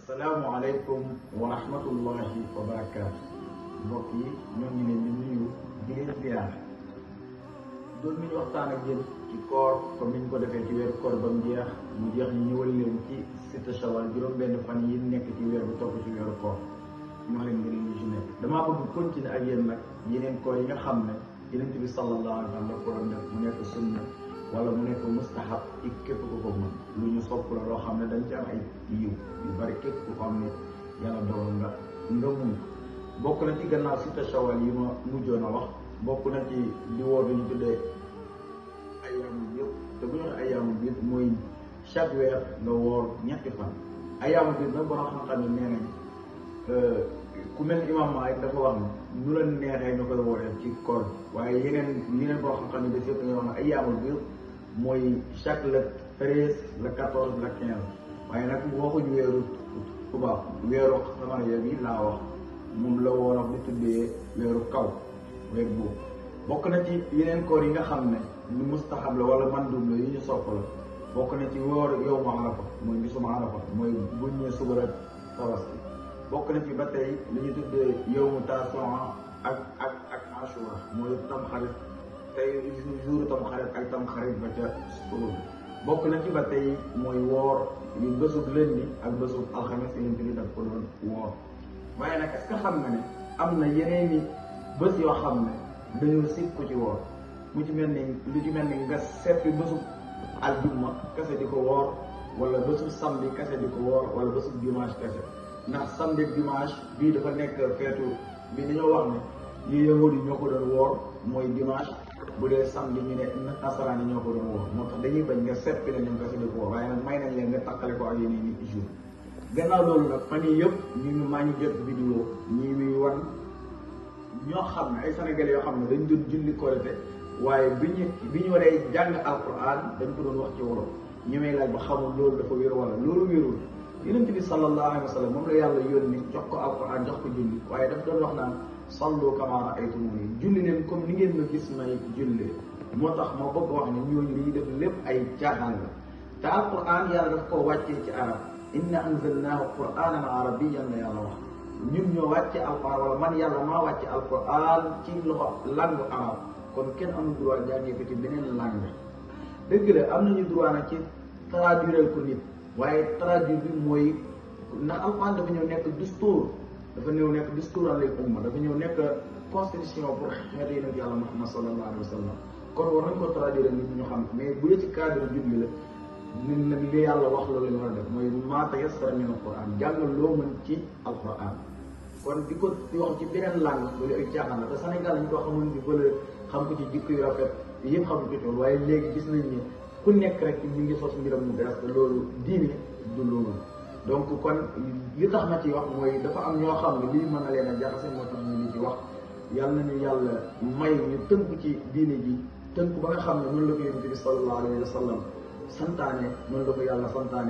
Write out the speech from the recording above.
Assalamualaikum warahmatullahi wabarakatuh. Mbokk yi ñoo ngi leen di nuyu di leen ziar doon nañu waxtaan ak yéen ci koor comme niñ ko defee ci weeru koor ba mu jeex ñu ñëwal leen ci Sitta Shawwal juróom-benn fan yi nekk ci weer bu topp ci weeru koor ñu wax leen ngeen ñu ci nekk. damaa bëgg continuer ak yéen nag yeneen koor yi nga xam ne Yonent bi sallallahu alayhi wa sallam ko doon def mu nekk sunna wala mu nekk mustahab ci képp ku ko mën lu ñu sopp la loo xam ne dañ ci am ay yiw yu bari képp ku ko am ne yàlla dogal nga mun bokk na ci gannaaw Sitta Shawwal yi ma mujjoon a wax bokk na ci di woor bi ñu tuddee ayyaamul biid te bu ñu waxee ayyaamul biid mooy chaque weer nga woor ñetti fan. ayyaamul biid nag borom xam-xam yi nee nañ ku mel ni Imam Maalik dafa wax ne nu la neexee nga koy wooree ci koor waaye yeneen borom xam-xam yi des yëpp dañuy wax ne ayyaamul biid mooy chaque le 13 le 14 le 15 waaye nag waxuñu weeru tubaab weeru xamane bi laa wax moom la woon di tuddee weeru kaw weer boobu bokk na ci yeneen koor yi nga xam ne lu mustahab la wala mandub la yi ñu sopp la bokk na ci woor yawmu arafa mooy bisum arafa mooy buñ ñëwee suba la tabaski bokk na ci ba tey li ñu tuddee yawmu tasu'a ak ashura mooy tamxarit tey jour tamxarit ak tamxarit ba ca suba bokk na ci ba tey mooy woor yu bésub lundi ak bésub alxames yi ñu daf ko doon woor waaye nag est-ce que xam nga ne am na yeneen i bés yoo xam ne dañoo sib ku ci woor lu ci mel ni nga seppi bésub aljumma kese di ko woor wala bésub samedi kese di ko woor wala bésub dimanche kese ndax samedi ak dimanche bii dafa nekk feetu bi dañoo wax ne yi yahudi yi ñoo ko doon woor mooy dimanche bu dee samedi ñu ne nasaraan yi ñoo ko doon woor moo tax dañuy bañ nga seppi la ñoom kese di ko woor waaye nag may nañ leen nga takkale ko ak yeneen i jour gannaaw loolu nag fan yii yëpp maa ngi jot vidéo ñii muy wan ñoo xam ne ay sénégalais yoo xam ne dañ doon julli korite waaye bi ñu waree jàng alquran dañ ko doon wax ci wolof ñi may laaj ba xamul loolu dafa wér wala loolu wérul Yonent bi sallallahu alayhi wa sallam moom la yàlla yónni jox ko alquran jox ko julli waaye daf doon wax naan sallu kamaa ra'aytumuuni julli leen comme ni ngeen ma gis may jullee moo tax ma bëgg wax ne ñooñu li ñuy def lépp ay caaxaan la te alquran yàlla daf koo wàccee ci arab inna anzalnaahu qur'aanan arabiyyan la yàlla wax ñun ñoo wàcce alquran wala man yàlla maa wàcce alquran ci loxo langue arab kon kenn amul droit jàngee ko ci beneen langue dëgg la am nañu droit nag ci traduire ko nit waaye traduire bi mooy ndax alquran dafa ñëw nekk dustuur lil umma dafa ñëw nekk constitution pour xeetu yonent yàlla Muhammad sallallahu alayhi wa sallam kon war nañ ko traduire nit ñu xam mais bu dee ci cadre julli la nit nag li yàlla wax loolu la ñu war a def mooy maa tayassara min alquran jàngal loo mën ci alquran kon di ko wax ci beneen langue loolu ay caaxaan la te Sénégal ñu ko xamul di valeur xam ko ci jikko yu rafet yëpp xam ko ci waaye léegi gis nañ ne ku nekk rek ñu ngi sos mbiram mu bees te loolu diine du loolu donc kon li tax ma ci wax mooy dafa am ñoo xam ne lii mën na leen a jaxase moo tax ñu li ci wax yàlla nañu yàlla may ñu tënku ci diine ji tënku ba nga xam ne noonu la ko Yonent bi sallallahu alayhi wa sallam santaane noonu la ko yàlla santaane